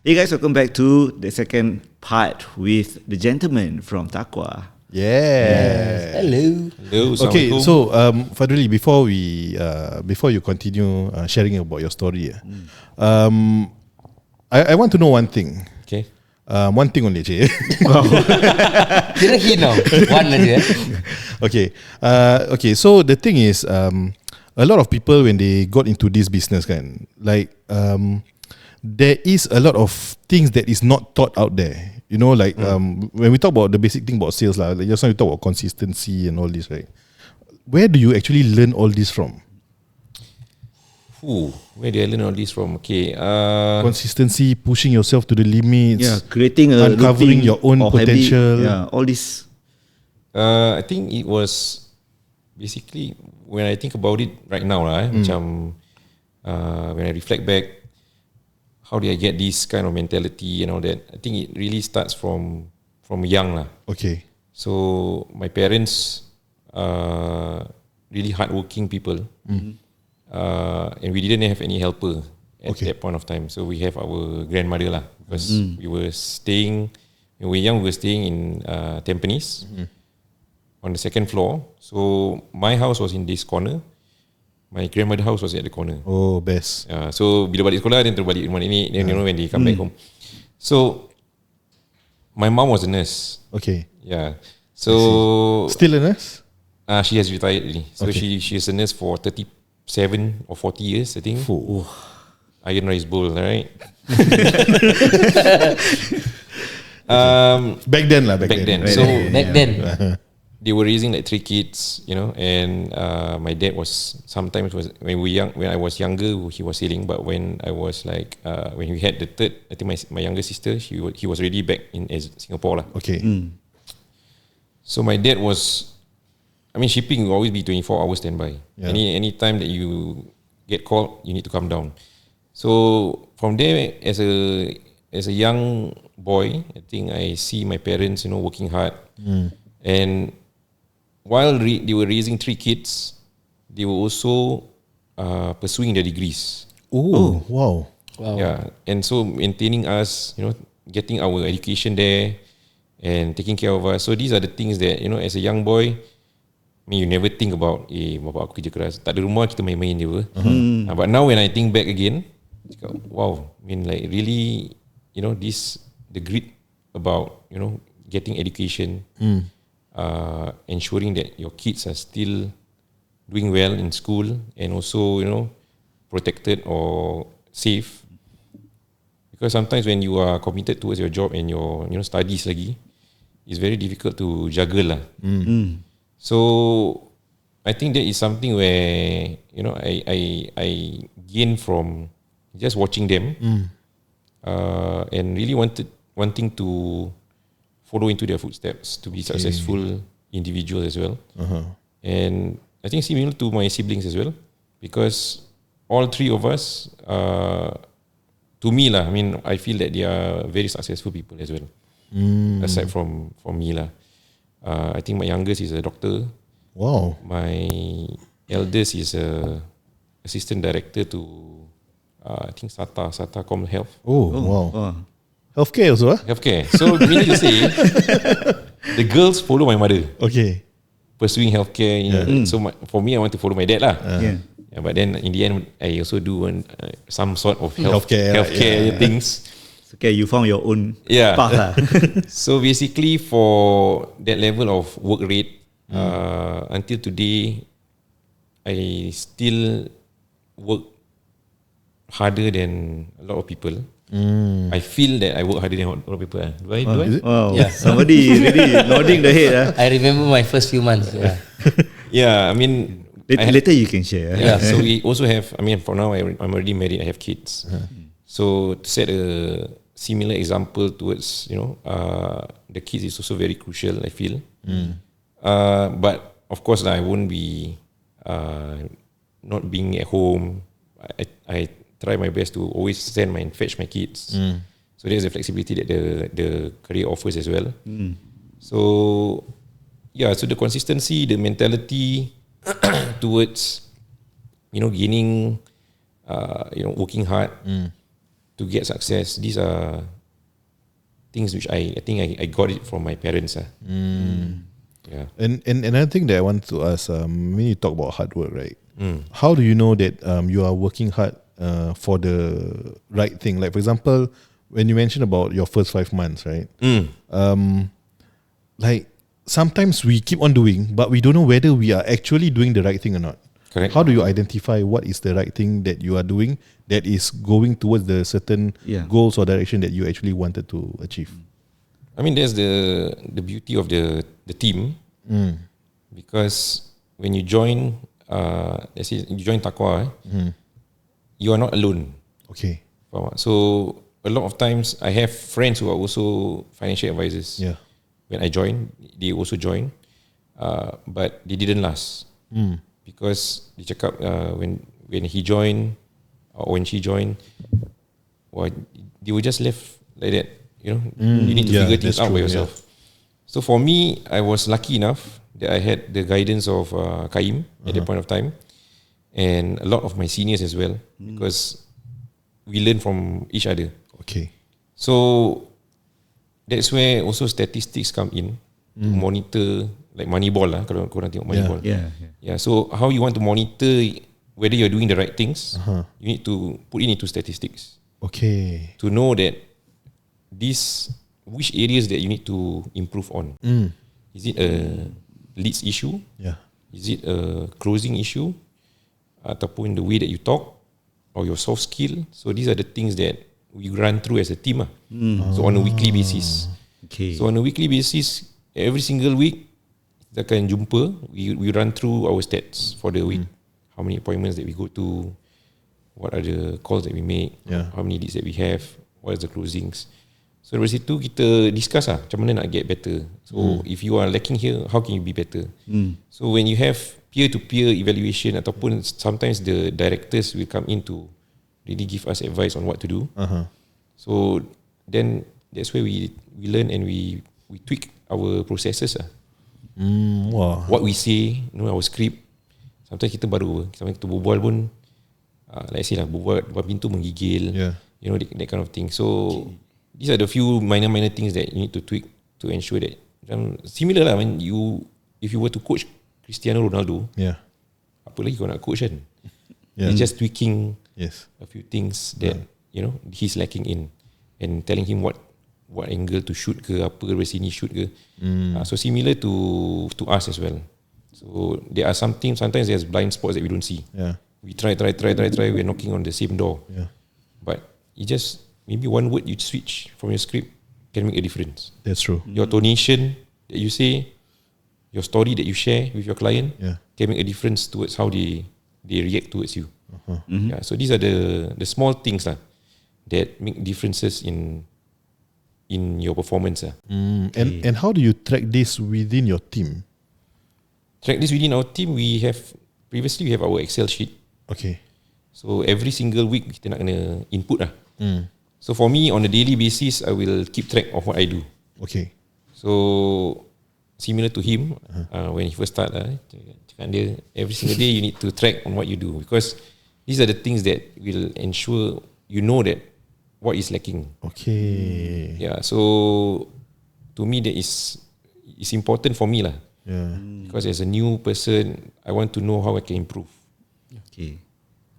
Hey guys, welcome back to the second part with the gentleman from Taqwa. Yeah. Hello. Okay, so Fadhuli, before you continue sharing about your story, I want to know one thing. Okay. One thing only, je. Kira hino. One aja. Okay. Okay. So the thing is, a lot of people when they got into this business, kan, like there is a lot of things that is not taught out there. You know, like when we talk about the basic thing about sales, like just now you talk about consistency and all this, right? Where do you actually learn all this from? Where did I learn all this from? Okay. Consistency, pushing yourself to the limits, Creating a uncovering routine your own or potential. habit, all this. I think it was basically when I think about it right now, macam when I reflect back, how did I get this kind of mentality and all that? I think it really starts from young lah. Okay. So my parents really hardworking people, and we didn't have any helper at that point of time. So we have our grandmother lah, because we were staying when we were young. We were staying in Tampines on the second floor. So my house was in this corner. My grandmother's house was at the corner. Oh, best. So bila balik sekolah, then terus balik rumah ni. Then you know when they come back home. So my mom was a nurse. Okay. Yeah. So Still a nurse? she has retired already. So Okay. she is a nurse for 37 or 40 years, I think. Iron rice bowl, right? Back then lah. Back then. Right. So Back then they were raising like 3 kids, you know, and my dad was sometimes when I was younger, he was sailing, but when I was like when we had the third, I think my younger sister, he was already back in Singapore lah. Okay. So my dad was, shipping will always be 24 hours standby. Yeah. Any time that you get called, you need to come down. So from there, as a young boy, I think I see my parents, you know, working hard, and while they were raising 3 kids, they were also pursuing their degrees. Oh, wow. Yeah, and so maintaining us, you know, getting our education there and taking care of us. So these are the things that, you know, as a young boy, you never think about, bapak aku kerja keras, tak ada rumah, kita main-main je. But now when I think back again, wow, like really, you know, the grit about, you know, getting education, ensuring that your kids are still doing well in school and also, you know, protected or safe. Because sometimes when you are committed towards your job and your, you know, studies lagi, it's very difficult to juggle lah. So I think that is something where, you know, I gain from just watching them, and really wanting to follow into their footsteps to be successful individuals as well. And I think similar to my siblings as well, because all 3 of us, to me lah, I feel that they are very successful people as well. Aside from me lah. I think my youngest is a doctor. Wow. My eldest is a assistant director to I think SATA Com Health. Oh, wow. Healthcare also, Healthcare. So meaning to say, the girls follow my mother, Okay. pursuing healthcare. You know. So for me, I want to follow my dad lah. Yeah. But then in the end, I also do some sort of Healthcare, things. Okay, you found your own path lah. So basically, for that level of work rate, until today, I still work harder than a lot of people. I feel that I work harder than a lot of people. Do I? Wow. Yeah. Somebody really nodding the head. I remember my first few months. Yeah, Later you can share. Yeah, so we also have, for now I'm already married, I have kids. So to set a similar example towards, you know, the kids is also very crucial, I feel. But of course I won't be not being at home. I try my best to always send and fetch my kids. So there's the flexibility that the career offers as well. So yeah, so the consistency, the mentality towards, you know, gaining, you know, working hard to get success. These are things which I think I got it from my parents. Yeah. And another thing that I want to ask, when you talk about hard work, right? How do you know that you are working hard for the right thing? Like, for example, when you mentioned about your first 5 months, right? Like, sometimes we keep on doing, but we don't know whether we are actually doing the right thing or not. Correct. How do you identify what is the right thing that you are doing that is going towards the certain goals or direction that you actually wanted to achieve? I mean, there's the beauty of the team, because when you join, let's say you join Taqwa, you are not alone. Okay. So a lot of times I have friends who are also financial advisors. Yeah. When I joined, they also joined, but they didn't last because they check up when he joined or when she joined, well, they were just left like that. You know, you need to figure things out by yourself. Yeah. So for me, I was lucky enough that I had the guidance of Kaim at that point of time, and a lot of my seniors as well, because we learn from each other. Okay. So that's where also statistics come in to monitor, like Moneyball lah, kalau korang tengok Moneyball. Yeah. So how you want to monitor whether you're doing the right things, you need to put it into statistics. Okay. To know that which areas that you need to improve on. Is it a leads issue? Yeah. Is it a closing issue? Ataupun the way that you talk or your soft skill? So these are the things that we run through as a team. So on a weekly basis. Okay. So on a weekly basis, every single week, kita akan jumpa, we run through our stats for the week. How many appointments that we go to, what are the calls that we make, how many leads that we have, what is the closings. So dari situ kita discuss macam mana nak get better. So if you are lacking here, how can you be better? So when you have peer-to-peer evaluation, ataupun sometimes the directors will come in to really give us advice on what to do. So then that's where we learn and we tweak our processes. What we say, our script. Sometimes kita baru, sometimes kita berbual pun, like I say lah, berbual pintu menggigil, that kind of thing. So these are the few minor things that you need to tweak to ensure that similar lah. When if you were to coach Cristiano Ronaldo, apa lagi kau nak coach kan? It's just tweaking a few things that he's lacking in, and telling him what angle to shoot ke, apa dari sini shoot ke. So similar to us as well. So there are sometimes there's blind spots that we don't see. We try, we're knocking on the same door. But it just maybe one word you switch from your script can make a difference. That's true. Your tonation that you say, your story that you share with your client can make a difference towards how they react towards you. So these are the small things that make differences in your performance. And how do you track this within your team? Track this within our team, we have our Excel sheet. Okay. So every single week kita nak kena input lah. So for me, on a daily basis, I will keep track of what I do. Okay. So similar to him, when he first start, cakap dia, every single day you need to track on what you do, because these are the things that will ensure you know that what is lacking. Okay. Yeah. So to me, that is important for me lah. Because as a new person, I want to know how I can improve. Okay.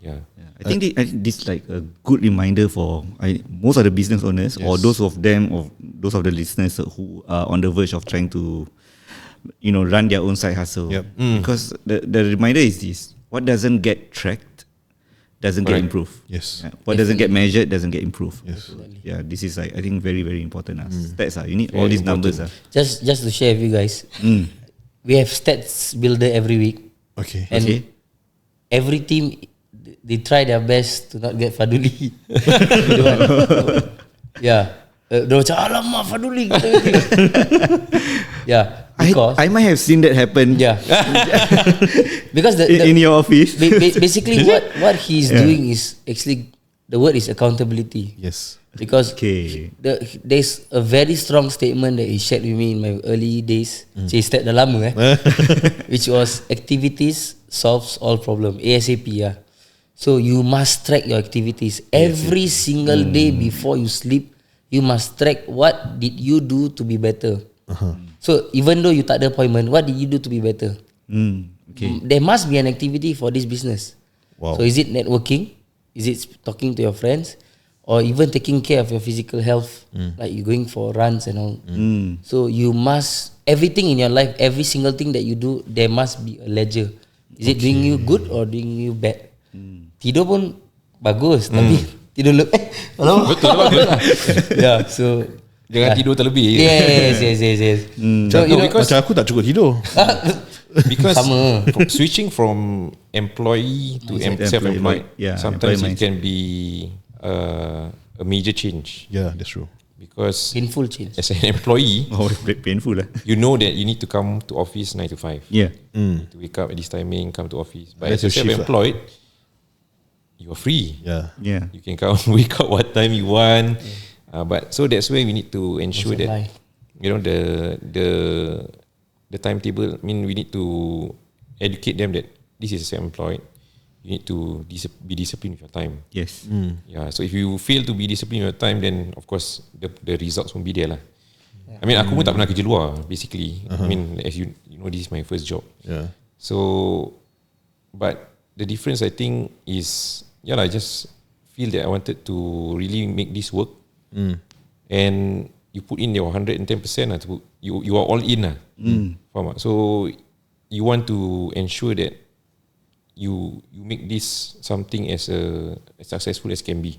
Yeah. I think this is like a good reminder for most of the business owners, or those of the listeners who are on the verge of trying to, run their own side hustle. Because the reminder is this: what doesn't get tracked doesn't get improved. Yes. What doesn't get measured doesn't get improved. Yes. Yeah, this is I think very, very important. Stats you need all these numbers. Just to share with you guys, we have stats builder every week. Okay. And every team, they try their best to not get Fadhuli. Dia macam, alamak Fadhuli. Because I might have seen that happen. Because in your office. Basically what he's doing is actually, the word is accountability. Yes. Because there's a very strong statement that he shared with me in my early days. Start dah lama which was activities solves all problem, ASAP. So you must track your activities every single day before you sleep. You must track what did you do to be better. So even though you tak ada appointment, what did you do to be better? Okay. There must be an activity for this business. Wow. So is it networking? Is it talking to your friends? Or even taking care of your physical health? Like you going for runs and all. So you must, everything in your life, every single thing that you do, there must be a ledger. Is it doing you good or doing you bad? Tidur pun bagus, tapi tidur Betul lah. Yeah, so Jangan tidur terlebih. Yes. So you know, Macam aku tak cukup tidur. Because Sama. switching from employee to self-employed, sometimes it can be a major change. Yeah, that's true. Because painful change. as an employee, Painful lah. you know that you need to come to office 9 to 5. Yeah. To wake up at this timing, come to office. But That's as a your shift self-employed, you are free. Yeah. Yeah. You can come wake up what time you want. But so that's where we need to ensure That's a that lie. you know the timetable. I mean, we need to educate them that this is self-employed. You need to be disciplined with your time. Yes. Yeah. So if you fail to be disciplined with your time, then of course the results won't be there lah. I mean, aku pun tak pernah kerja luar. Basically, I mean, as you know, this is my first job. Yeah. So, but the difference I think is, I just feel that I wanted to really make this work, and you put in your 110%. You are all in lah. Faham tak? So you want to ensure that you make this something as successful as can be.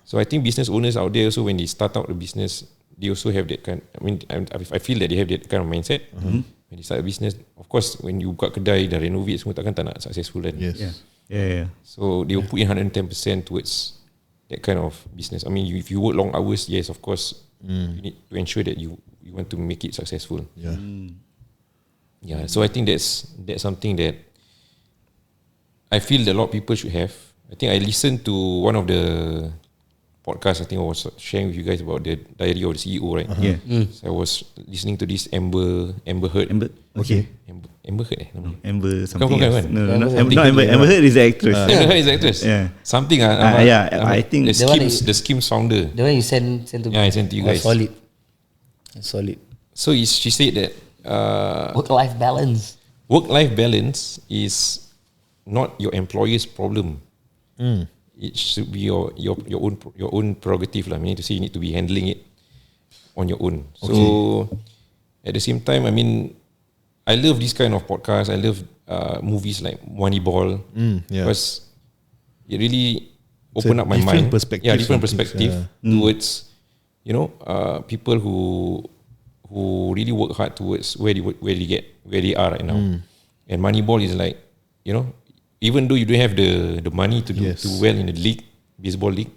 So I think business owners out there also, when they start out the business, they also have that kind. I mean, I feel that they have that kind of mindset. When they start a business, of course, when you buka kedai dan renovate semua, takkan tak nak successful kan. Yes. Yeah. So they will put in 110% towards that kind of business. I mean, if you work long hours, yes, of course, you need to ensure that you want to make it successful. Yeah. Yeah. So I think that's something that I feel that a lot of people should have. I think I listened to one of the podcasts. I think I was sharing with you guys about the diary of the CEO, right? Yeah. So I was listening to this Amber Heard. Okay. Amber Heard namanya. Amber something. Bukan, else. kan? No, Amber not Amber. Amber Heard is the actress. Amber Heard is the actress. Yeah. Something. I think the Skims founder. The one you send to me. Yeah, I sent to you guys. Solid. So she said that Work-life balance. work-life balance is not your employer's problem. It should be your own prerogative lah. Meaning to say, you need to be handling it on your own. Okay. So at the same time, I mean, I love this kind of podcast. I love movies like Moneyball because it really opened up my mind. Perspective. Yeah, different perspective towards people who really work hard towards where they are right now. And Moneyball is like, even though you don't have the money to do well in the league, baseball league,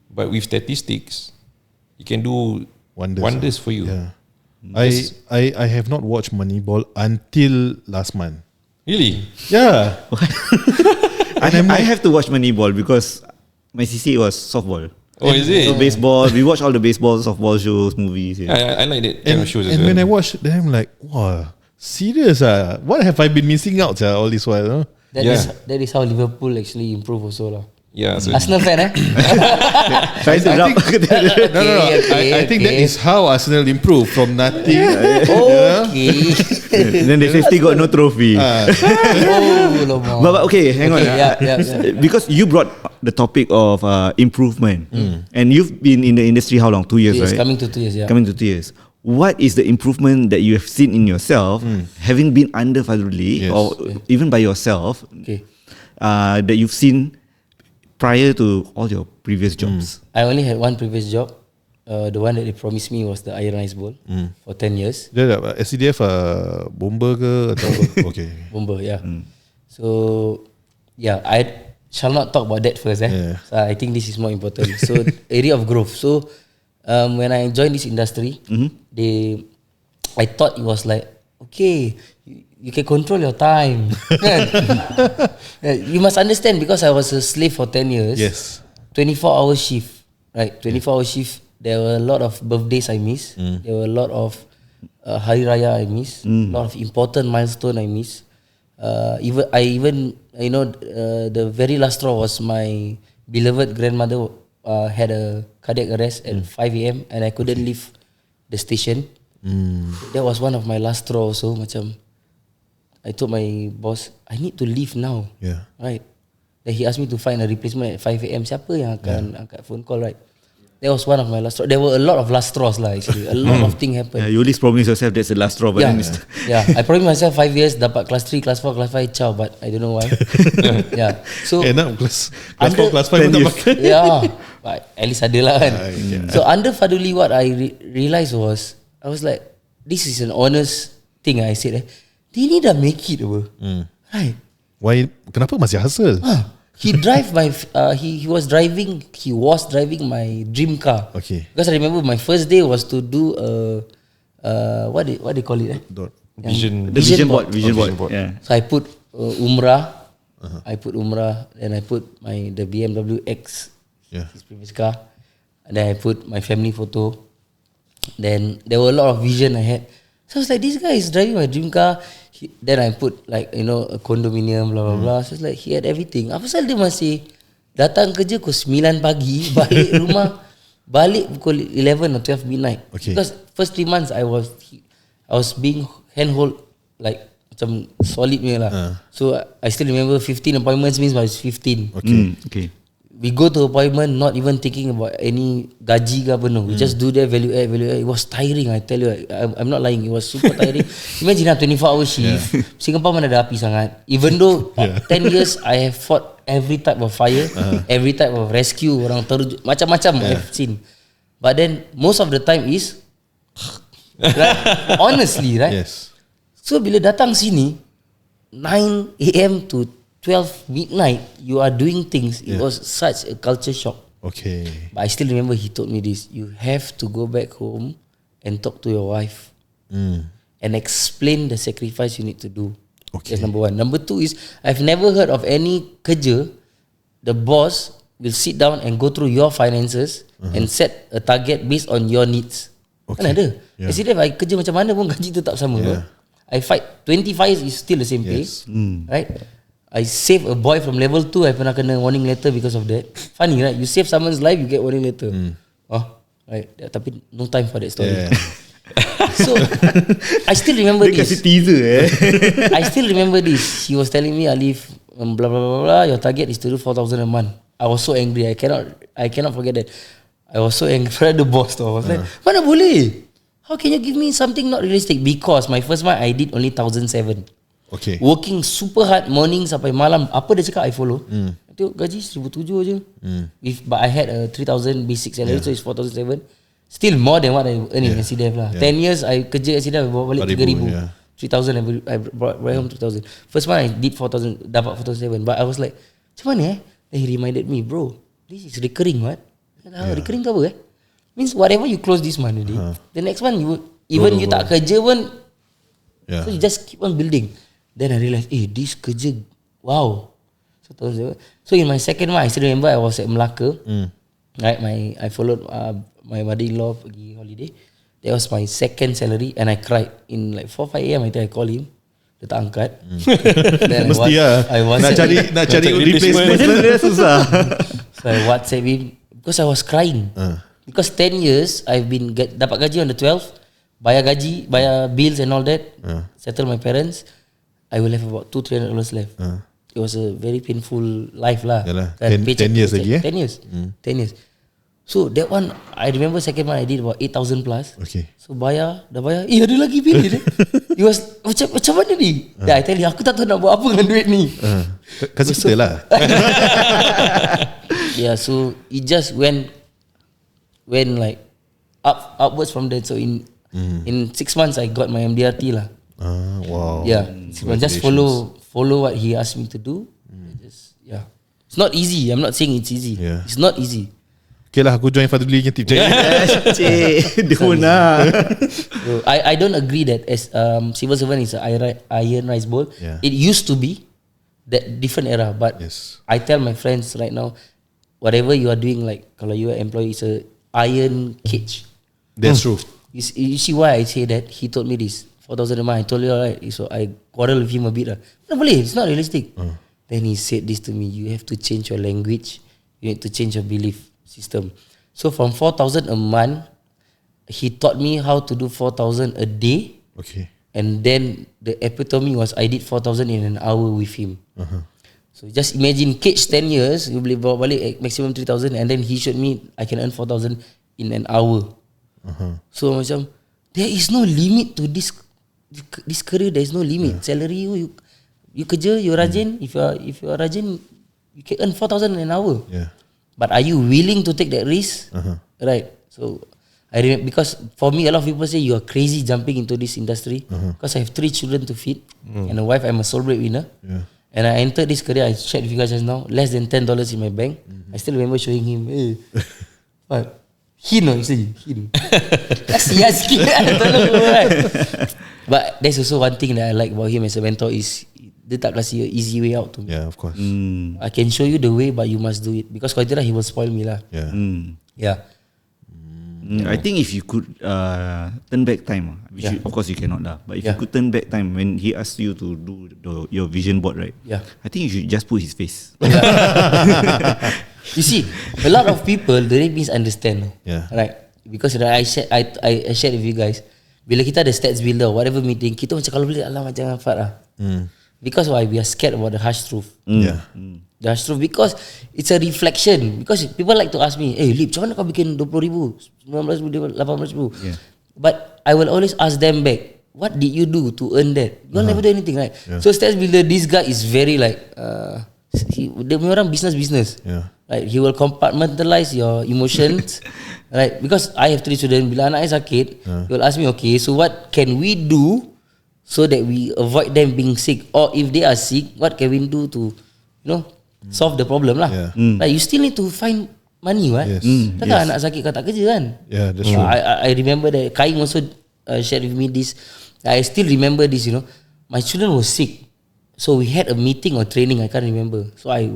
but with statistics, you can do wonders for you. Yeah. I have not watched Moneyball until last month. Really? Yeah. I have to watch Moneyball because my CCA was softball. Oh, is it? So baseball, we watch all the baseball, softball shows, movies. I like that kind of shows as and well. when I watch, then I'm like, wow, serious ah? What have I been missing out all this while? Huh? That is how Liverpool actually improve also lah. Yeah. So Arsenal fan Trying to drop. I think that is how Arsenal improved from nothing. Okay. Then they say still got no trophy. But okay, hang on. Yeah. Because you brought the topic of improvement, and you've been in the industry how long? 2 years, right? Coming to 2 years. Yeah. Coming to 2 years. What is the improvement that you have seen in yourself, having been under Fadhuli or even by yourself, that you've seen prior to all your previous jobs? I only had one previous job. The one that they promised me was the Iron Ice Bowl for 10 years. Dia SCDF bomber ke atau okay. Bomber, yeah. So I shall not talk about that first. So I think this is more important. So area of growth. So when I joined this industry, I thought it was like, okay, you can control your time. You must understand, because I was a slave for 10 years. Yes. 24-hour shift, right? 24-hour shift. There were a lot of birthdays I missed. There were a lot of Hari Raya I missed. A lot of important milestone I missed. I even the very last straw was my beloved grandmother had a cardiac arrest at 5 a.m. and I couldn't leave the station. That was one of my last straw also. Macam I told my boss, I need to leave now. Yeah. Right. Then he asked me to find a replacement at 5 a.m. Siapa yang akan angkat phone call, right? That was one of my last straw. There were a lot of last straws lah actually. A lot of things happened. You always promise yourself that's the last straw, but then I promised myself 5 years dapat class 3, class 4, class 5, ciao, but I don't know why. So now class 4, class 5 pun tak pakai. But at least ada lah kan. So under Fadhuli, what I realised was, I was like, this is an honest thing. I said, dia ni dah make it apa. Right. Why? Kenapa masih hustle? He was driving my dream car. Okay. Because I remember my first day was to do what they call it? Vision board. Yeah. So I put Umrah. I put Umrah, then I put the BMW X, his previous car, and then I put my family photo. Then there were a lot of vision I had. So I was like, this guy is driving my dream car. Then I put like a condominium, blah blah blah. So it's like he had everything. Apa pasal dia masih datang kerja pukul 9 pagi, balik pukul 11 or 12 midnight. Okay. Because first 3 months I was being handhold like macam solid punya lah. So I still remember 15 appointments means I was 15. Okay. We go to appointment not even thinking about any gaji ke apa, no. We just do that, value add. It was tiring, I tell you. I'm not lying, it was super tiring. Imagine 24-hour shift. Singapore mana ada api sangat. Even though 10 years I have fought every type of fire, every type of rescue, orang terjun, macam-macam I've seen. But then most of the time is right? Honestly, right? Yes. So bila datang sini 9 AM to 12 midnight, you are doing things. It was such a culture shock. Okay. But I still remember he told me this. You have to go back home and talk to your wife and explain the sacrifice you need to do. Okay. That's number one. Number two is, I've never heard of any kerja, the boss will sit down and go through your finances and set a target based on your needs. Okay. Kan ada. Actually, I kerja macam mana pun gaji tetap sama. I fight 25 is still the same pay. Right? I save a boy from level 2. I pernah kena warning letter because of that. Funny, right? You save someone's life, you get warning letter. Right. Tapi no time for that story. So I still remember Dia this. kasi teaser I still remember this. He was telling me, Alif, blah blah blah blah. Your target is to do 4,000 a month. I was so angry. I cannot forget that. I was so angry for the boss. I was like, mana boleh? How can you give me something not realistic? Because my first month I did only 1,007. Okay. Working super hard morning sampai malam. Apa dia cakap I follow. Tengok gaji 1,700 je. But I had a 3,000 basic salary, so it's 4,007. Still more than what I earn in SCDF lah. 10 years I kerja SCDF, I bawa balik 3,000. 3,000 I brought home 2,000. First one I did 4,000, dapat 4,007. But I was like, macam mana Then he reminded me, bro, this is recurring what? Recurring tu apa Means whatever you close this month already, the next one you even you tak kerja pun, so you just keep on building. Then I realised, this kerja, wow. So in my second one, I still remember I was at Melaka. Right, I followed my mother-in-law pergi holiday. That was my second salary, and I cried in like 4-5 AM. I think I call him, dia tak angkat. Mesti lah. Nak cari replacement dia susah. So I WhatsApp him because I was crying. Because 10 years I've been dapat gaji on the 12th, bayar gaji, bayar bills and all that, settle my parents. I will have about $200-300 left. It was a very painful life lah. 10 years lagi 10 years. 10 years. So that one, I remember second one I did about 8,000 plus. Okay. So dah bayar. Ada lagi bil dia. It was macam mana ni? I tell you, aku tak tahu nak buat apa dengan duit ni. Kasih kita lah. So it just went like upwards from that. So in 6 months I got my MDRT lah. Wow. Just follow what he asked me to do. It's not easy. I'm not saying it's easy. It's not easy. Okay lah, aku join Fadhuli yang tip. Dia pun nak. I don't agree that as civil servant is an iron rice bowl. It used to be that different era, but I tell my friends right now, whatever you are doing, like kalau you are employee, is a iron cage. That's true. You see why I say that? He told me this 4,000 a month. I told you alright. So I quarrel with him a bit lah. No boleh. It's not realistic. Then he said this to me: you have to change your language. You need to change your belief system. So from 4,000 a month, he taught me how to do 4,000 a day. Okay. And then the epitome was I did 4,000 in an hour with him. So just imagine cage 10 years, you boleh bawa balik maximum 3,000, and then he showed me I can earn 4,000 in an hour. So macam there is no limit to this career. There is no limit. Salary you kerja, you rajin. If you are rajin, you can earn 4,000 in an hour. Yeah. But are you willing to take that risk? Right. So I remember, because for me, a lot of people say you are crazy jumping into this industry. Because I have 3 children to feed and a wife. I'm a sole breadwinner. Yeah. And I entered this career, I shared with you guys just now, less than $10 in my bank. I still remember showing him, hey, what? Hin, you say, hin. Kasihan sikit, I don't know, right? But there's also one thing that I like about him as a mentor is dia tak kasi an easy way out to me. Yeah, of course. I can show you the way, but you must do it. Because kalau tidak, he will spoil me lah. Yeah. Yeah. I think if you could turn back time, which of course you cannot lah, but if you could turn back time when he asked you to do your vision board, right? Yeah. I think you should just put his face. You see, a lot of people they misunderstand. Yeah. Right. Because I shared with you guys, bila kita ada stats builder, whatever meeting, kita macam kalau boleh alamak jangan Farah. Because why? We are scared about the harsh truth. Yeah. The harsh truth, because it's a reflection. Because people like to ask me, hey Lip, macam mana kau bikin 20,000, 19,000, 18,000? Yeah. But I will always ask them back, what did you do to earn that? You all never do anything, right? Yeah. So stats builder, this guy is very like, dia punya orang business. Yeah. Right, he will compartmentalize your emotions. Right, because I have 3 children. Bila anak saya sakit, he will ask me, okay, so what can we do so that we avoid them being sick? Or if they are sick, what can we do to, solve the problem lah? Yeah. Right, you still need to find money, right? Yes. Takkan anak sakit kau tak kerja kan? Yeah, that's true. I remember that Kaim also shared with me this. I still remember this. My children were sick, so we had a meeting or training. I can't remember. So I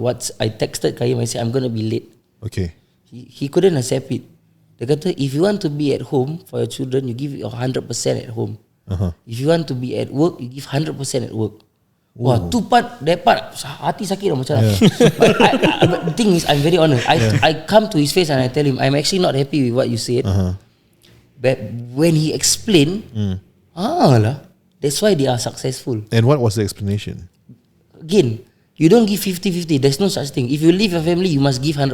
texted Kaim. I said I'm gonna be late. Okay. He couldn't accept it. Dia kata, if you want to be at home for your children, you give your 100% at home. If you want to be at work, you give 100% at work. Wah, tu part, that part, hati sakit lah macam but the thing is, I'm very honest. I come to his face and I tell him, I'm actually not happy with what you said. But when he explained, that's why they are successful. And what was the explanation? Again, you don't give 50-50. There's no such thing. If you leave your family, you must give 100%.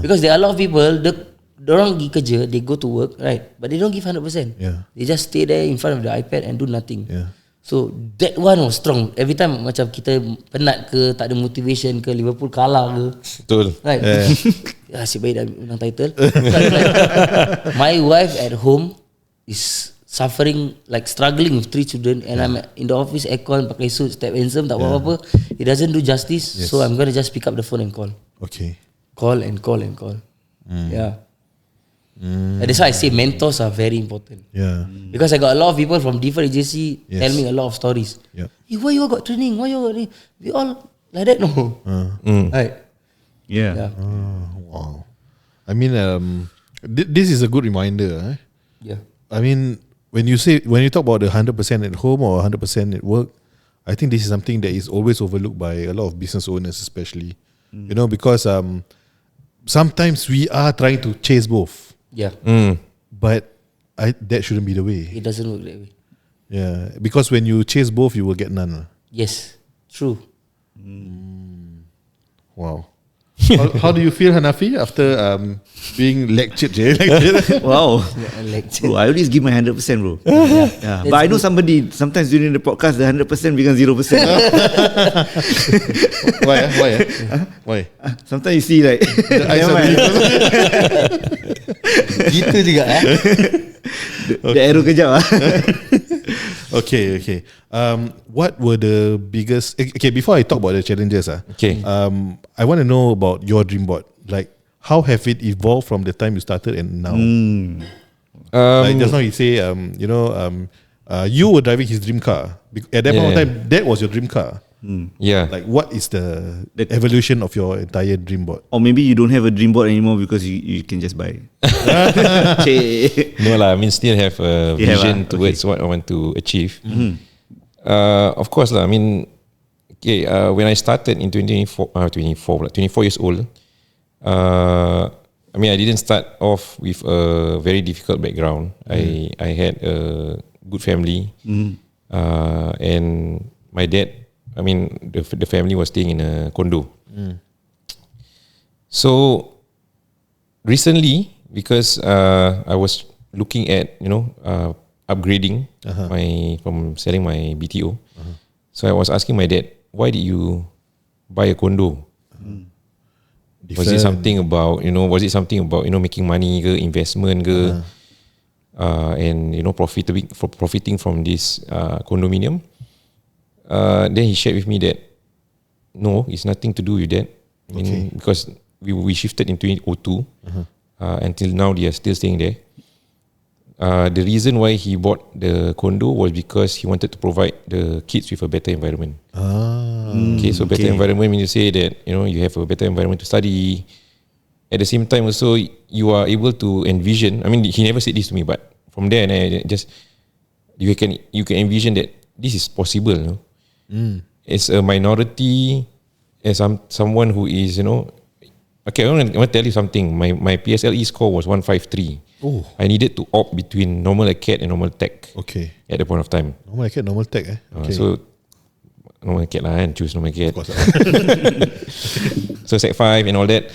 Because there are a lot of people, orang pergi kerja, they go to work, right? But they don't give 100%. Yeah. They just stay there in front of the iPad and do nothing. Yeah. So that one was strong. Every time macam kita penat ke, tak ada motivation ke, Liverpool kalah ke, Betul. right? Asyik baik dah menang title. My wife at home is suffering, like struggling with 3 children, and I'm in the office, aircon, pakai suit, step handsome, tak apa-apa. It doesn't do justice. So I'm gonna just pick up the phone and call. Okay. Call. Yeah. And that's why I say mentors are very important. Yeah. Because I got a lot of people from different agency tell me a lot of stories. Yeah. Hey, why you all got training? Why you all got training? We all like that, no? Right. Yeah. Wow. I mean, this is a good reminder. Yeah. I mean, when you talk about the 100% at home or 100% at work, I think this is something that is always overlooked by a lot of business owners, especially. Because sometimes we are trying to chase both. Yeah. But that shouldn't be the way. It doesn't work that way. Yeah, because when you chase both, you will get none. Yes. True. Wow. How do you feel, Hanafi, after being lectured? Wow. Lecture. Bro, I always give my 100%, bro. Yeah. But I know sometimes during the podcast, the 100% becomes 0%. Why? Sometimes you see like, Gitu juga Okay. The arrow kejap. Okay. What were the biggest? Okay, before I talk about the challenges, Okay. I want to know about your dream board. Like, how have it evolved from the time you started and now? Like just now you say, you were driving his dream car. At that point of time, that was your dream car. Yeah. Like, what is the evolution of your entire dream board? Or maybe you don't have a dream board anymore because you can just buy. No lah, I mean still have a You have, vision towards what I want to achieve. Of course lah, I mean Okay, when I started in 24 years old, I mean, I didn't start off with a very difficult background. I had a good family, and my dad, I mean, the family was staying in a condo. So recently, because I was looking at upgrading from selling my BTO, so I was asking my dad, why did you buy a condo? Was it something about making money ke, investment ke, and profiting from this condominium? Then he shared with me that no, it's nothing to do with that. I mean, because we shifted in 2002, until now they are still staying there. The reason why he bought the condo was because he wanted to provide the kids with a better environment. Okay, so better environment means you say that you have a better environment to study. At the same time, also you are able to envision. I mean, he never said this to me, but from there, you can envision that this is possible. As a minority, as someone who is okay, I want to tell you something. My PSLE score was 153. I needed to opt between normal acad and normal tech. Okay. At the point of time. Normal acad, normal tech. Okay. So normal acad lah, and choose normal acad. So Sec 5 and all that.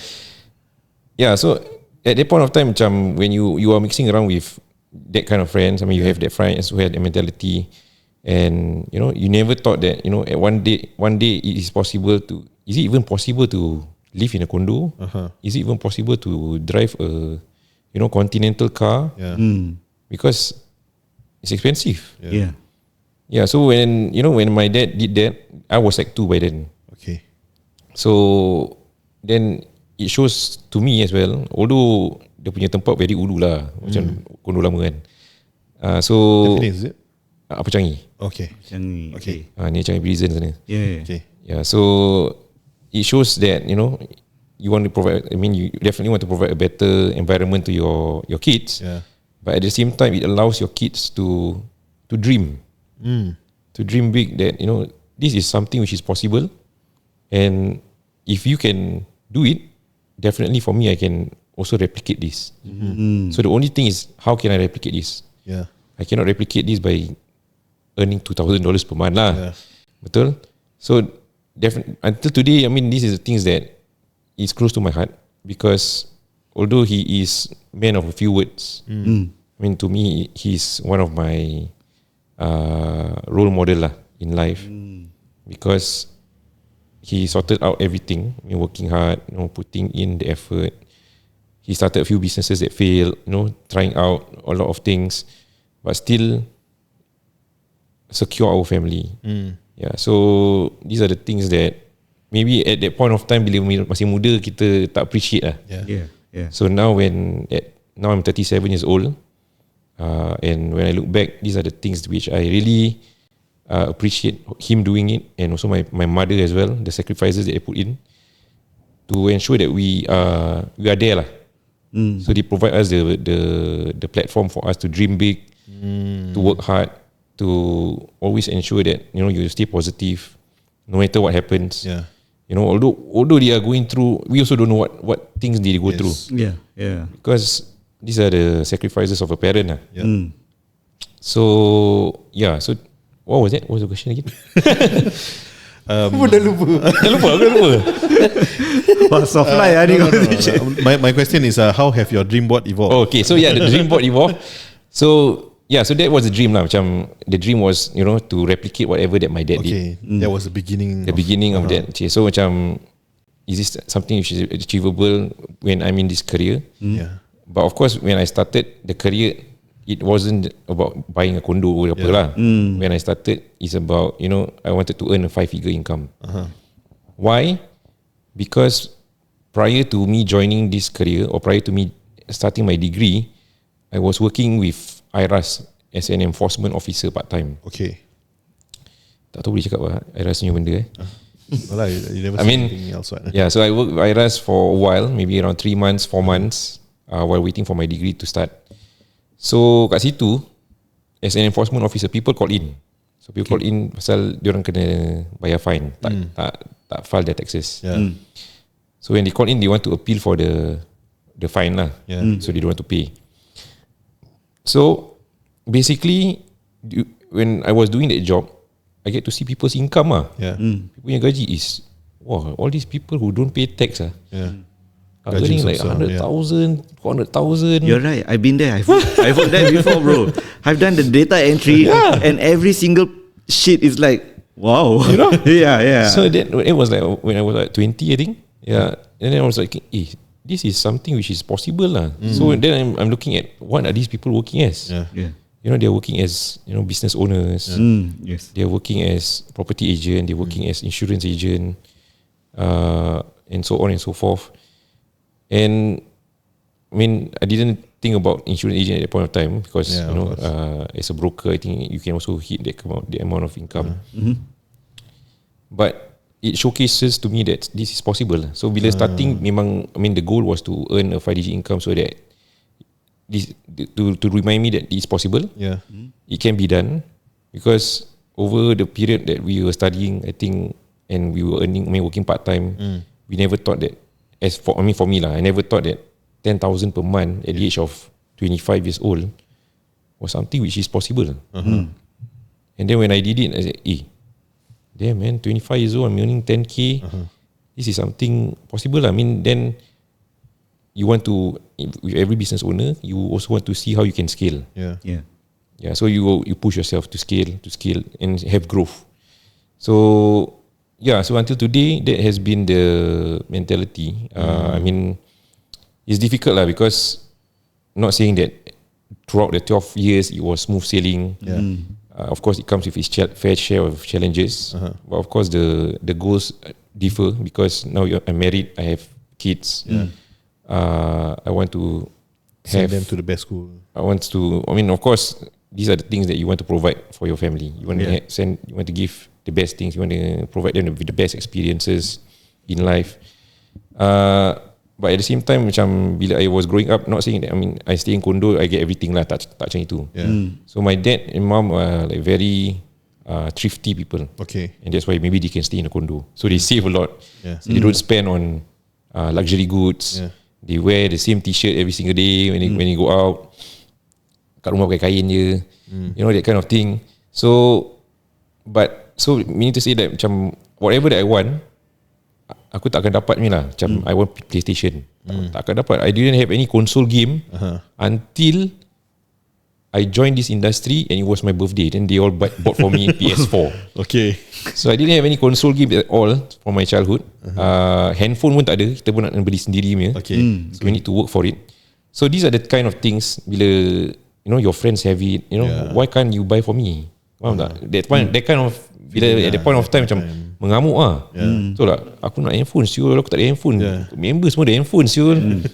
Yeah. So at that point of time, when you are mixing around with that kind of friends, I mean, you have that friends who had the mentality, and you never thought that at one day it is possible to. Is it even possible to live in a condo? Is it even possible to drive a continental car? Because it's expensive. Yeah. So when my dad did that, I was like 2 by then. Okay. So then it shows to me as well, although dia punya tempat very ulu lah, macam kondo lama kan. So Is it? Apa Changi? Okay. Changi. Okay. Ni Changi Prison sana. Yeah. Okay. Yeah. So it shows that you want to provide. I mean, you definitely want to provide a better environment to your kids. Yeah. But at the same time, it allows your kids to dream, to dream big. That this is something which is possible, and if you can do it, definitely for me, I can also replicate this. So the only thing is, how can I replicate this? Yeah. I cannot replicate this by earning $2,000 per month lah. Yeah. Betul? So until today, I mean, these are the things that is close to my heart, because although he is man of a few words, I mean, to me, he's one of my role model lah in life, because he sorted out everything. I mean, working hard, putting in the effort. He started a few businesses that failed, trying out a lot of things, but still secure our family. Yeah, so these are the things that maybe at that point of time, bila masih muda, kita tak appreciate lah. Yeah. So now now I'm 37 years old, and when I look back, these are the things which I really appreciate him doing it, and also my mother as well, the sacrifices that they put in to ensure that we are there lah. So they provide us the platform for us to dream big, to work hard, to always ensure that you stay positive no matter what happens. Yeah. Although they are going through, we also don't know what things they go through. Yeah. Because these are the sacrifices of a parent lah. Yeah. So yeah, so what was that? What was the question again? Dah lupa. Soft fly ni. My question is, how have your dream board evolved? Okay, so yeah, the dream board evolved. So yeah, so that was the dream lah. Macam the dream was to replicate whatever that my dad did. That was the beginning. The beginning of that. Okay, so macam, is this something which is achievable when I'm in this career? Yeah. But of course, when I started the career, it wasn't about buying a condo or apa lah. When I started, it's about I wanted to earn a 5-figure income. Why? Because prior to me joining this career, or prior to me starting my degree, I was working with IRAS as an enforcement officer part time. Okay. Tak tahu boleh cakap apa IRAS punya benda Well, you never I mean, anything else, right? yeah, so I worked with IRAS for a while, maybe around 3 months, 4 months, while waiting for my degree to start. So kat situ, as an enforcement officer, people call in. So people call in pasal diorang kena bayar fine, tak file their taxes. So when they call in, they want to appeal for the fine lah. So they don't want to pay. So basically, when I was doing that job, I get to see people's income lah. People punya gaji is, wow, all these people who don't pay tax are earning like 100,000, 400,000. You're right. I've been there. I've worked there before, bro. I've done the data entry, and every single sheet is like, wow. You know? Yeah. So that it was like when I was like 20, I think. Yeah. And then I was like, this is something which is possible lah. So then I'm looking at what are these people working as. You know, they're working as, you know, business owners. Yes. They're working as property agent. They're working as insurance agent, and so on and so forth. And I mean, I didn't think about insurance agent at that point of time because you know, as a broker, I think you can also hit the amount of income. But it showcases to me that this is possible. So bila starting, memang, I mean, the goal was to earn a 5-digit income so that this to remind me that it's possible. It can be done, because over the period that we were studying, I think, and we were earning, I mean, working part time, we never thought that, for me lah, I never thought that 10,000 per month at the age of 25 years old was something which is possible. And then when I did it, I said, damn man, 25 years old, I'm earning 10k. This is something possible. I mean, then you want to, with every business owner, you also want to see how you can scale. So you push yourself to scale, and have growth. So so until today, that has been the mentality. I mean, it's difficult lah, because not saying that throughout the 12 years it was smooth sailing. Of course, it comes with its fair share of challenges. But of course, the goals differ, because now I'm married, I have kids. I want to send them to the best school. I mean, of course, these are the things that you want to provide for your family. You want to you want to give the best things. You want to provide them with the best experiences in life. But at the same time, macam bila I was growing up, not saying that, I mean, I stay in condo, I get everything lah, tak macam itu. So my dad and mom are like very thrifty people. And that's why maybe they can stay in a condo. So they save a lot. So they don't spend on luxury goods. They wear the same t-shirt every single day when they go out. Kat rumah pakai kain je. You know, that kind of thing. So meaning to say that, macam whatever that I want, aku tak akan dapat ni lah. Macam I want PlayStation, tak akan dapat. I didn't have any console game until I joined this industry, and it was my birthday. Then they all bought for me PS4. So I didn't have any console game at all from my childhood. Handphone pun tak ada. Kita pun nak beli sendiri punya. So we need to work for it. So these are the kind of things, bila, you know, your friends have it, you know, why can't you buy for me? Faham tak? That kind of, bila at the point of time, macam mengamuk lah. So lah, aku nak handphone siul, aku tak ada handphone. Member semua ada handphone siul.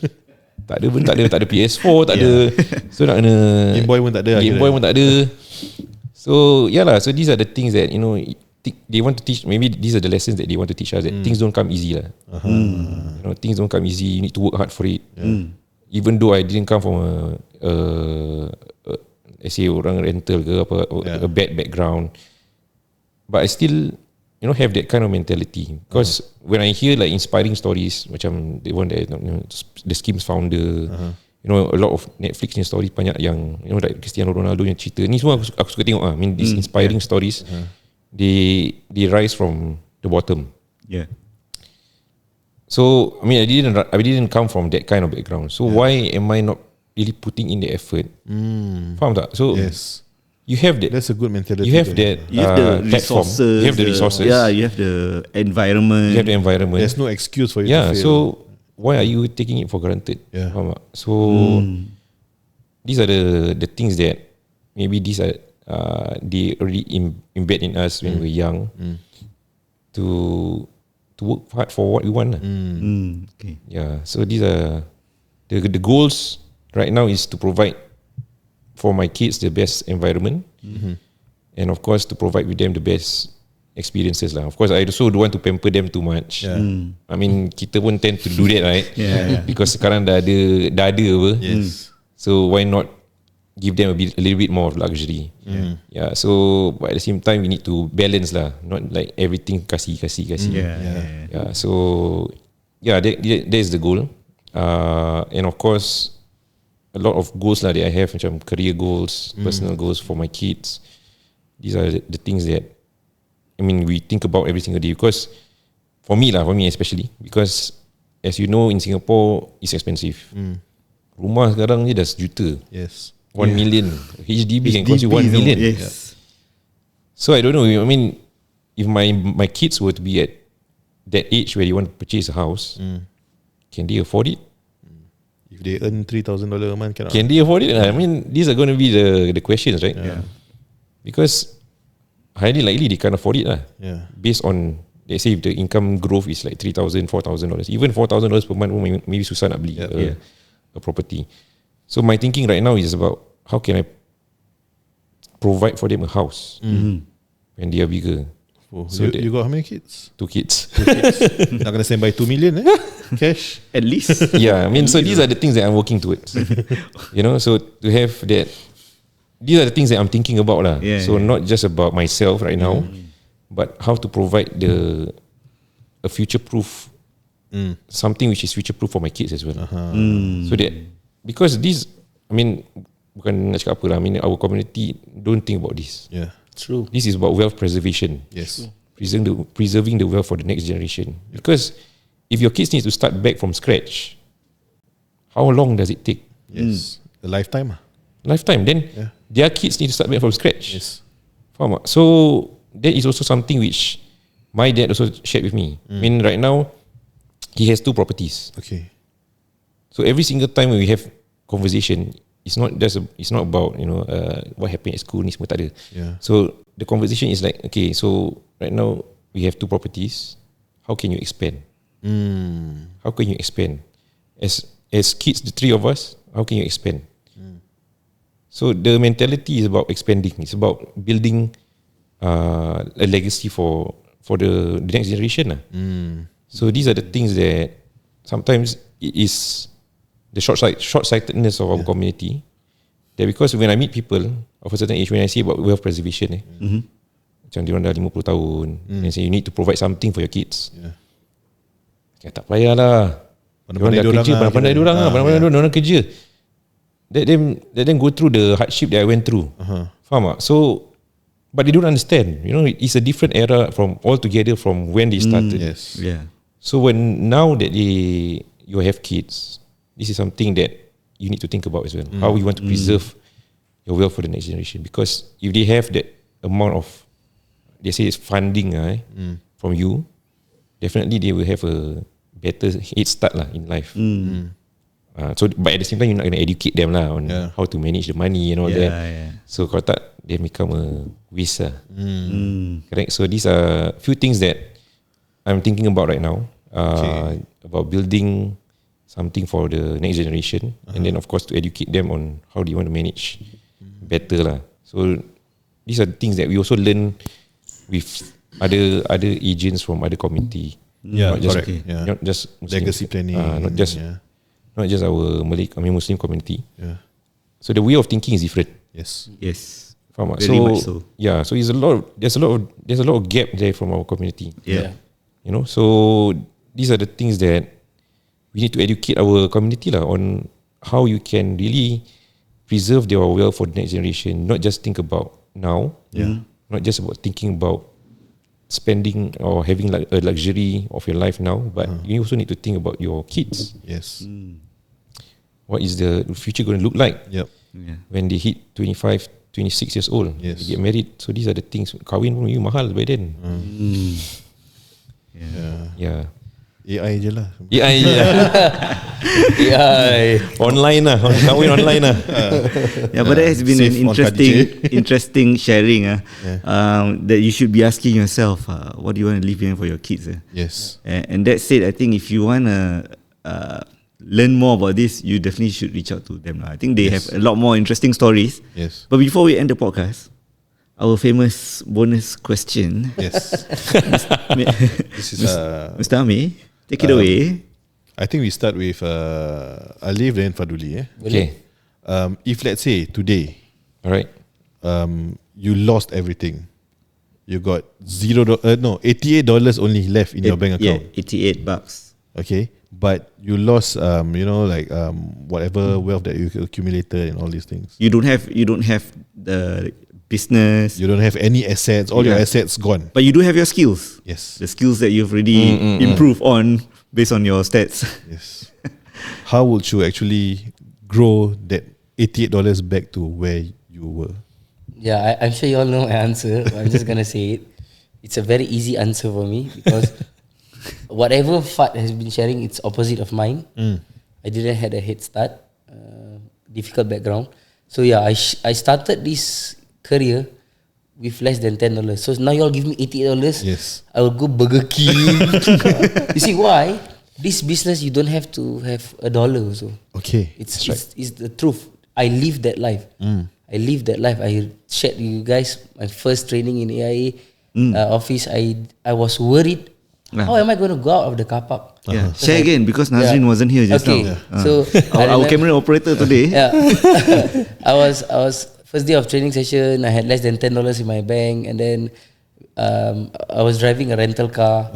Tak ada PS4, tak ada. So nak kena Game Boy pun tak ada. So lah, so these are the things that, you know, they want to teach. Maybe these are the lessons that they want to teach us, that things don't come easy lah. You know, things don't come easy. You need to work hard for it. Even though I didn't come from let's say orang rental ke apa, a bad background, but I still, you know, have that kind of mentality. Because when I hear like inspiring stories, macam the one that, you know, the Skims founder, you know, a lot of Netflix ni stories banyak yang, you know, like Cristiano Ronaldo yang cerita ni semua, aku suka tengok I mean, these inspiring stories, they rise from the bottom. So I mean, I didn't come from that kind of background. So why am I not really putting in the effort? Faham tak? So you have that. That's a good mentality. You have that. You have the resources. You have the resources. You have the environment. You have the environment. There's no excuse for you to fail. So why are you taking it for granted? Faham tak? So these are the things that maybe these are they already embed in us when we're young, to work hard for what we want. So these are the goals right now, is to provide for my kids the best environment, and of course to provide with them the best experiences lah. Of course, I also don't want to pamper them too much. I mean, kita pun tend to do that, right? Because sekarang dah ada apa. So why not give them a little bit more of luxury. Yeah. So but at the same time, we need to balance lah. Not like everything kasi. Yeah. So yeah, that is the goal. And of course, a lot of goals lah that I have, macam career goals, personal goals for my kids. These are the things that we think about every single day. Because for me especially, because as you know, in Singapore, it's expensive. Rumah sekarang ni dah sejuta. Yes. 1 million. HDB can cost you 1 million. Yes. So I don't know. If my kids were to be at that age where they want to purchase a house, can they afford it? If they earn $3,000 a month, cannot. Can they afford it? These are going to be the questions, right? Yeah. Because highly likely they can't afford it lah. Yeah. Based on, let's say if the income growth is like $3,000, $4,000, even $4,000 per month, maybe susah nak beli a property. So my thinking right now is about how can I provide for them a house when they are bigger. Oh, So you got how many kids? 2 kids. Not gonna stand by 2 million, cash. At least. Yeah, so these are the things that I'm working towards. So to have that, these are the things that I'm thinking about lah. Yeah, So not just about myself right now, but how to provide a future-proof, something which is future-proof for my kids as well. So that, because this, bukan nak cakap apa lah, our community don't think about this. Yeah. True. This is about wealth preservation. Yes. Preserving the wealth for the next generation. Because if your kids need to start back from scratch, how long does it take? Yes. A lifetime. Lifetime. Then their kids need to start back from scratch. Yes. Faham tak? So that is also something which my dad also shared with me. Right now he has 2 properties. Okay. So every single time when we have conversation, it's not about what happened at school ni semua tak ada. Yeah. So the conversation is like, okay, so right now we have 2 properties. How can you expand? How can you expand? As kids, the 3 of us, how can you expand? So the mentality is about expanding. It's about building a legacy for the next generation lah. So these are the things that sometimes it is the short-sightedness of our community. That because when I meet people of a certain age, when I say about wealth preservation, macam diorang dah 50 tahun, and say you need to provide something for your kids. Tak payah lah. Diorang dah kerja, pandai-pandai diorang lah, pandai-pandai diorang kerja. Let them go through the hardship that I went through. Faham tak? So, but they don't understand. It's a different era from altogether from when they started. Yes. Yeah. So now that you have kids, this is something that you need to think about as well. How you want to preserve your wealth for the next generation. Because if they have that amount of, they say it's funding from you, definitely they will have a better head start lah in life. So, but at the same time, you're not going to educate them lah on how to manage the money and all that. Yeah. So kalau tak, they become a waste lah. Correct. So these are few things that I'm thinking about right now. About building something for the next generation, and then of course to educate them on how do you want to manage better lah. So these are the things that we also learn with other agents from other community. Yeah, not just, correct. Not just Muslim, Legacy planning. not just our Muslim community. Yeah. So the way of thinking is different. Yes. Faham tak? Very much so. Yeah. So there's a lot of gap there from our community. Yeah. So these are the things that we need to educate our community lah on how you can really preserve their wealth for the next generation. Not just think about now. Not just about thinking about spending or having like a luxury of your life now, but you also need to think about your kids. Yes. What is the future going to look like? Yep. When they hit 25, 26 years old, Yes. they get married. So these are the things. Kahwin pun mahal by then. Yeah. AI je lah. AI je lah. AI. Online lah. Kahwin online lah. Yeah, but that has been Safe an on KDJ. interesting sharing. That you should be asking yourself, what do you want to leave behind for your kids? Yes. And that said, I think if you want to learn more about this, you definitely should reach out to them. I think they have a lot more interesting stories. Yes. But before we end the podcast, our famous bonus question. Yes. This is Mr. Ami, take it away. I think we start with Alif then Fadhuli. Okay. if let's say today, Alright. you lost everything, you got $88 only left in your bank account. Yeah, $88. Okay, but you lost, whatever wealth that you accumulated and all these things. You don't have the business. You don't have any assets. All your assets gone. But you do have your skills. Yes. The skills that you've already improved on based on your stats. Yes. How would you actually grow that $88 back to where you were? Yeah, I'm sure you all know my answer. But I'm just gonna say it. It's a very easy answer for me because whatever Fad has been sharing, it's opposite of mine. I didn't had a head start, difficult background. So yeah, I started this career with less than $10. So now you all give me $88. Yes. I will go Burger King. You see why? This business you don't have to have $1 also. Okay. It's the truth. I live that life. I live that life. I shared with you guys my first training in AIA office. I was worried. How am I going to go out of the car park? Yeah. Share again because Nazrin wasn't here just now. So Our camera operator today. Yeah. I was first day of training session. I had less than $10 in my bank, and then I was driving a rental car.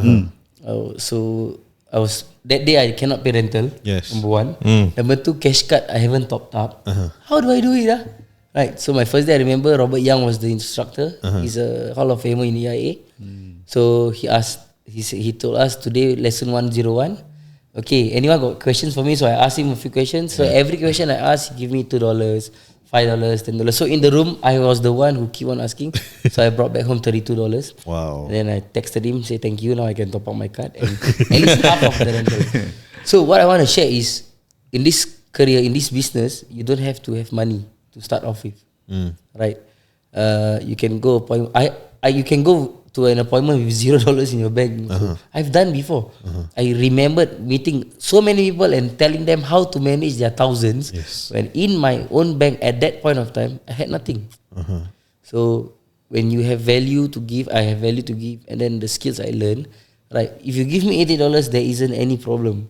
So I was that day I cannot pay rental. Yes. Number one. Number two, cash card I haven't topped up. How do I do it? Right. So my first day I remember Robert Young was the instructor. He's a Hall of Famer in EIA. So he told us today lesson 101. Okay, anyone got questions for me? So I asked him a few questions. So every question I asked, he give me $2, $5, $10. So in the room, I was the one who keep on asking. So I brought back home $32. Wow. And then I texted him, say thank you. Now I can top up my card and at least half of the rental. So what I want to share is, in this career, in this business, you don't have to have money to start off with, right? You can go you can go to an appointment with $0 in your bank. I've done before. I remembered meeting so many people and telling them how to manage their thousands. Yes. When in my own bank at that point of time, I had nothing. So when you have value to give, I have value to give, and then the skills I learned, right? If you give me $80, there isn't any problem.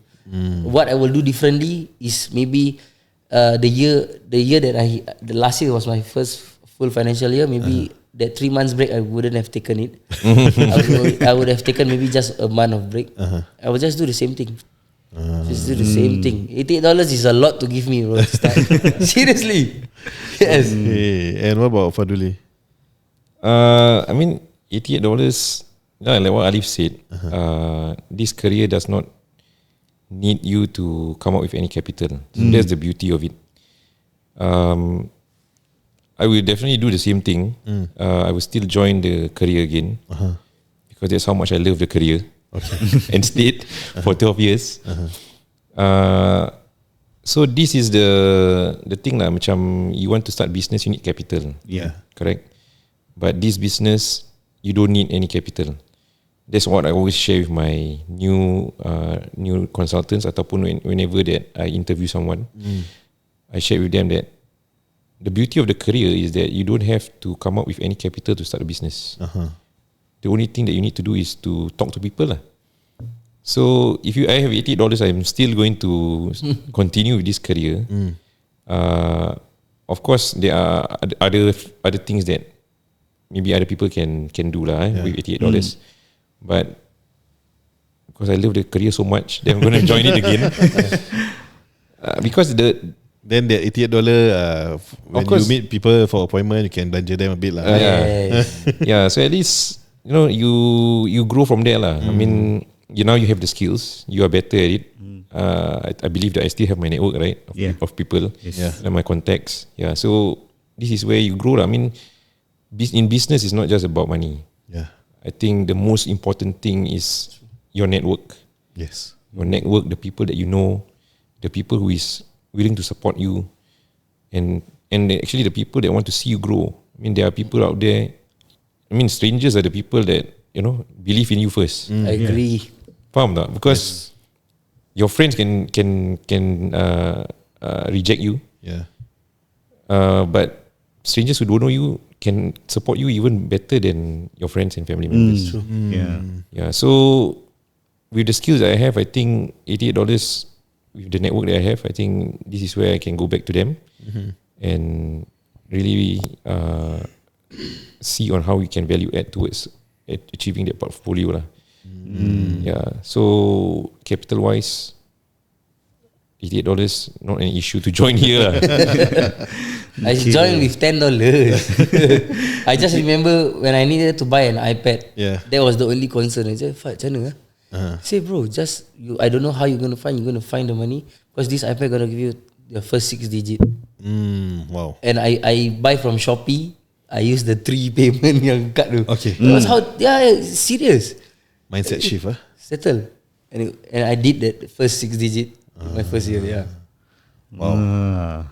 What I will do differently is maybe the last year was my first full financial year. Maybe that 3 months break I wouldn't have taken it. I would have taken maybe just a month of break. I would just do the same thing. Just do the same thing. $88 is a lot to give me, bro. Seriously. Yes. Hey, and what about Fadhuli? I mean, $88, like what Alif said, this career does not need you to come up with any capital. So that's the beauty of it. I will definitely do the same thing. I will still join the career again because that's how much I love the career. And stayed for 12 years. So this is the thing lah. Macam you want to start business, you need capital. Yeah. Correct. But this business, you don't need any capital. That's what I always share with my new consultants ataupun whenever that I interview someone. I share with them that the beauty of the career is that you don't have to come up with any capital to start a business. The only thing that you need to do is to talk to people lah. So if I have $80, I'm still going to continue with this career. Of course, there are other things that maybe other people can do lah with $88. But because I love the career so much, then I'm going to join it again. Because then the $88, when you meet people for appointment, you can belanja them a bit lah. Yeah. So at least you grow from there lah. I mean, now you have the skills, you are better at it. I believe that I still have my network, right? Of people, and my contacts. Yeah. So this is where you grow lah. I mean, in business, it's not just about money. Yeah. I think the most important thing is your network. Yes. Your network, the people that you know, the people who is willing to support you, and actually the people that want to see you grow. I mean, there are people out there. I mean, strangers are the people that believe in you first. I agree. Faham tak? Because your friends can reject you. Yeah. But strangers who don't know you can support you even better than your friends and family members. Yeah. Yeah. So with the skills that I have, I think $88 with the network that I have, I think this is where I can go back to them and really see on how we can value add towards achieving that portfolio lah. Yeah. So capital wise, $88 not an issue to join here lah. I joined with $10. I just remember when I needed to buy an iPad. Yeah. That was the only concern. I said, "Fat, macam mana?" Say, bro, just you. I don't know how you're gonna find the money because this iPad gonna give you the first 6 digit. Wow. And I buy from Shopee. I use the 3 payment yang card tu. Okay. That was how. Yeah, serious. Mindset shift, Settle. And I did that first 6 digit my first year. Yeah. Wow.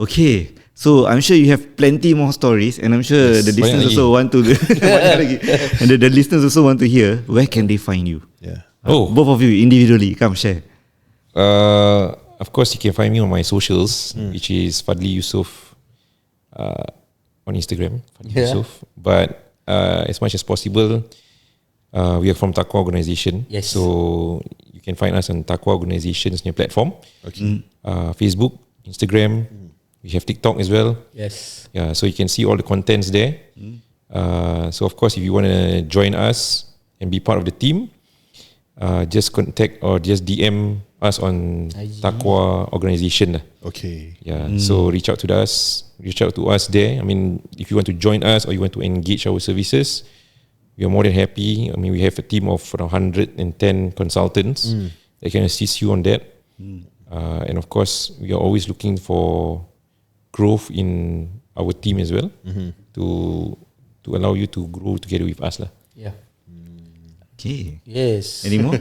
Okay. So I'm sure you have plenty more stories, and I'm sure the listeners also want to. And the listeners also want to hear. Where can they find you? Yeah. Both of you individually, come share. Of course, you can find me on my socials, which is Fadli Yusof on Instagram. Fadli Yusof. But as much as possible, we are from Taqwa Organisation. Yes. So you can find us on Taqwa Organisation's new platform. Okay. Facebook, Instagram. We have TikTok as well. Yes. Yeah, so you can see all the contents there. So of course, if you want to join us and be part of the team, just contact or just DM us on Taqwa Organisation. Okay. Yeah, so reach out to us there. I mean, if you want to join us or you want to engage our services, we are more than happy. I mean, we have a team of around 110 consultants that can assist you on that. And of course, we are always looking for growth in our team as well to allow you to grow together with us lah. Yeah. Okay. Yes. Any more?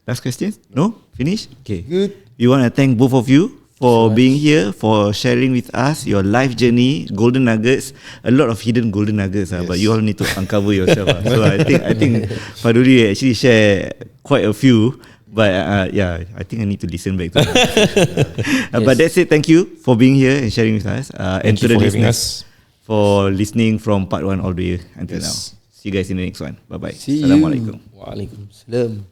Last questions? No? Finish? Okay. Good. We want to thank both of you for being here, for sharing with us your life journey, golden nuggets, a lot of hidden golden nuggets, but you all need to uncover yourself. So I think Fadhuli actually share quite a few. But yeah, I think I need to listen back to that. But that's it. Thank you for being here and sharing with us. And Thank you to the for having listeners for listening from part 1 all the way until now. See you guys in the next one. Bye bye. See Assalamualaikum. you. Waalaikumsalam.